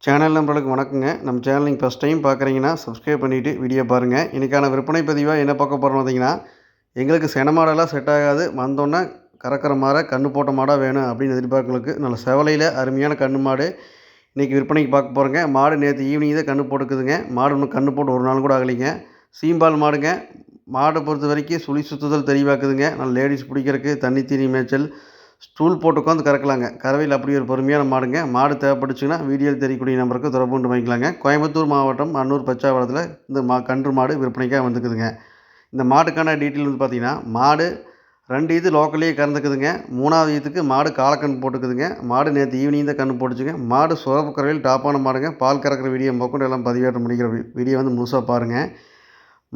Channel நம்பர்களுக்கு வணக்கங்க. நம்ம channel நீங்கள் ஃபஸ்ட் டைம் பார்க்குறீங்கன்னா சப்ஸ்கிரைப் பண்ணிவிட்டு வீடியோ பாருங்கள். இன்றைக்கான விற்பனை பதிவாக என்ன பார்க்க போகிறோம் பார்த்தீங்கன்னா, எங்களுக்கு சென மாடெல்லாம் செட் ஆகாது, வந்தோன்னே கறக்கிற மாடை கன்று போட்ட மாடாக வேணும் அப்படின்னு எதிர்பார்க்கறவங்களுக்கு நல்ல செவலையில் அருமையான கன்று மாடு இன்றைக்கி விற்பனைக்கு பார்க்க போகிறோங்க. மாடு நேற்று ஈவினிங் தான் கன்று போட்டுக்குதுங்க. மாடு இன்னும் கன்று போட்டு ஒரு நாள் கூட ஆகலைங்க. சீம்பால் மாடுங்க. மாடை பொறுத்த வரைக்கும் சுழி சுற்றுதல் தெளிவாக்குதுங்க. நல்ல லேடிஸ் பிடிக்கிறதுக்கு தண்ணி தீனி மேய்ச்சல் ஸ்டூல் போட்டு உட்காந்து கறக்கலாங்க. கறவையில் அப்படி ஒரு பொறுமையான மாடுங்க. மாடு தேவைப்பட்டுச்சுன்னா வீடியோவில் தெரியக்கூடிய நம்பருக்கு தொடர்பு கொண்டு வாங்கிக்கலாங்க. கோயம்புத்தூர் மாவட்டம் அன்னூர் பச்சாவரத்தில் இந்த கன்று மாடு விற்பனைக்காக வந்துக்குதுங்க. இந்த மாட்டுக்கான டீட்டெயில் வந்து பார்த்திங்கன்னா, மாடு 2 இது லோக்கல்லையே கறந்துக்குதுங்க. 3வது இதுக்கு மாடு காலக்கன்று போட்டுக்குதுங்க. மாடு நேற்று ஈவினிங் தான் கன்று போட்டுச்சுங்க. மாடு சுரப்பு கறவையில் டாப்பான மாடுங்க. பால் கறக்கிற வீடியோ மொக்கொண்டு எல்லாம் பதிவேற்ற முடிக்கிற வீடியோ வந்து முழுசாக பாருங்கள்.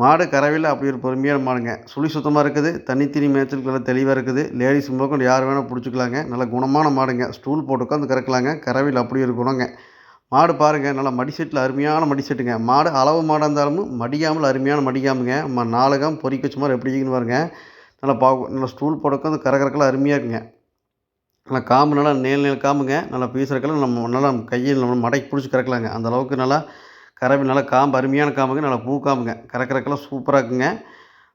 மாடு கறவையில் அப்படி ஒரு பொறுமையான மாடுங்க. சுழி சுத்தமாக இருக்குது. தண்ணி தீனி மேய்ச்சலுக்கு நல்லா தெளிவாக இருக்குது. லேடிஸ் முதற்கொண்டு யார் வேணால் பிடிச்சிக்கலாங்க. நல்ல குணமான மாடுங்க. ஸ்டூல் போட்டு உட்காந்து கறக்கலாங்க. கறவையில் அப்படி ஒரு குணங்க. மாடு பாருங்கள், நல்லா மடிசெட்டில் அருமையான மடிசெட்டுங்க. மாடு அளவு மாடாக இருந்தாலும் மடியாமல் அருமையான மடிக்காமுங்க. 4 காம் பொறிக்க வச்ச மாதிரி எப்படி இருக்குன்னு பாருங்க. நல்லா நல்லா ஸ்டூல் போட்டு உட்காந்து கறக்கறக்கெல்லாம் அருமையாக இருக்குங்க. நல்லா காம்பு நல்லா நீள காம்புங்க. நல்லா பீசுறக்கெல்லாம் நம்ம நல்லா கையில் நம்ம மடக்கி பிடிச்சி கறக்கலாங்க. அந்த அளவுக்கு நல்லா கறவை நல்லா காம்பு அருமையான காம்புங்க. நல்லா பூ காம்புங்க. கறக்கறக்கெல்லாம் சூப்பராக இருக்குங்க.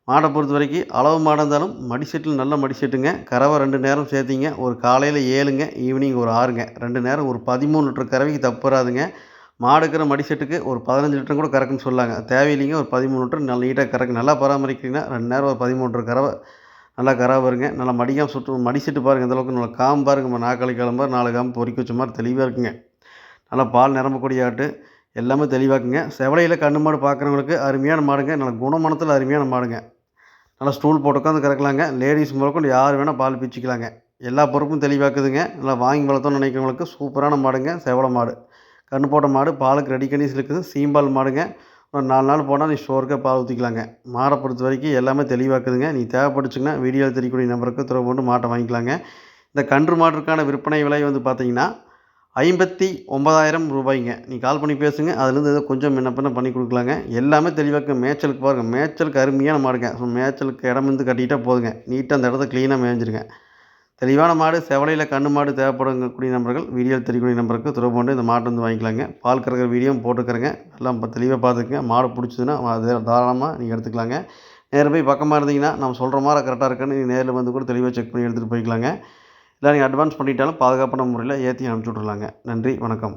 மாடை பொறுத்த வரைக்கும் அளவு மாடாக இருந்தாலும் மடிசெட்டில் நல்ல மடிசெட்டுங்க. கறவை 2 நேரம் சேர்த்திங்க. ஒரு காலையில் 7ங்க, ஈவினிங் ஒரு 6ங்க. 2 நேரம் ஒரு 13 லிட்டர் கறவைக்கு தப்பு வராதுங்க. மாடு இருக்கிற மடிசெட்டுக்கு ஒரு 15 லிட்டர் கூட கறக்குன்னு சொல்லாங்க. தேவையில்லைங்க. ஒரு 13 லிட்டர் நல்லா நீட்டாக கறக்கு. நல்லா பராமரிக்கிறீங்கன்னா 2 நேரம் ஒரு 13 லிட்டர் கறவை நல்லா கறவை வருங்க. நல்லா மடிக்காம மடிசெட்டு பாருங்கள் எந்தளவுக்கு நல்லா காம்பு பாருங்க. நாக்காளி கிளம்பு 4 காம்பு பொறிக்க வச்ச மாதிரி தெளிவாக இருக்குங்க. நல்லா பால் நிரம்பக்கூடிய ஆட்டு எல்லாமே தெளிவாக்குங்க. செவலையில் கன்று மாடு பார்க்குறவங்களுக்கு அருமையான மாடுங்க. நல்ல குணமனத்தில் அருமையான மாடுங்க. நல்லா ஸ்டூல் போட்டு உட்காந்து கறக்கலாங்க. லேடிஸ் முதற்கொண்டு யார் வேணால் பால் பிச்சுக்கலாங்க. எல்லா பொறுப்பும் தெளிவாக்குதுங்க. நல்லா வாங்கி வளர்த்தோன்னு நினைக்கிறவங்களுக்கு சூப்பரான மாடுங்க. செவலை மாடு கன்று போட்ட மாடு பாலுக்கு ரெடி கண்டிஷன் இருக்குது. சீம்பால் மாடுங்க. ஒரு 4 நாள் போனால் நீ ஸ்டோருக்கே பால் ஊற்றிக்கலாங்க. மாடை பொறுத்த வரைக்கும் எல்லாமே தெளிவாக்குதுங்க. நீ தேவைப்பட்டுச்சுங்கன்னா வீடியோவில் தெரியக்கூடிய நம்பருக்கு தொடர்பு கொண்டு மாட்டை வாங்கிக்கலாங்க. இந்த கன்று மாட்டிற்கான விற்பனை விலை வந்து பார்த்திங்கன்னா 59,000 ரூபாய்ங்க. நீ கால் பண்ணி பேசுங்க. அதுலேருந்து ஏதோ கொஞ்சம் முன்ன பின்ன பண்ணி கொடுக்கலாங்க. எல்லாமே தெளிவாக மேய்ச்சலுக்கு பாருங்கள். மேய்ச்சலுக்கு அருமையான மாடுங்க. மேய்ச்சலுக்கு இடம் வந்து கட்டிக்கிட்டா போதுங்க. நீட்டாக அந்த இடத்த க்ளீனாக மேய்ஞ்சிருங்க. தெளிவான மாடு செவலையில் கன்று மாடு தேவைப்படக்கூடிய நம்பர்கள் வீடியோவில் தெரியக்கூடிய நம்பருக்கு தொடர்பு கொண்டு இந்த மாட்டை வந்து வாங்கிக்கலாங்க. பால் கறக்கிற வீடியோவும் போட்டுக்கிறேங்க. எல்லாம் தெளிவாக பார்த்துக்குங்க. மாடு பிடிச்சதுன்னா அது தாராளமாக நீங்கள் எடுத்துக்கலாங்க. நேரில் போய் பக்கமாக இருந்தீங்கன்னா நம்ம சொல்கிற மாதிரி கரெக்டாக இருக்கான்னு நீங்கள் நேரில் வந்து கூட தெளிவாக செக் பண்ணி எடுத்துகிட்டு போய்க்கலாங்க. இல்லை நீங்கள் அட்வான்ஸ் பண்ணிட்டாலும் பாதுகாப்பான முறையில் ஏற்றி அனுப்பிச்சி விட்றலாங்க. நன்றி, வணக்கம்.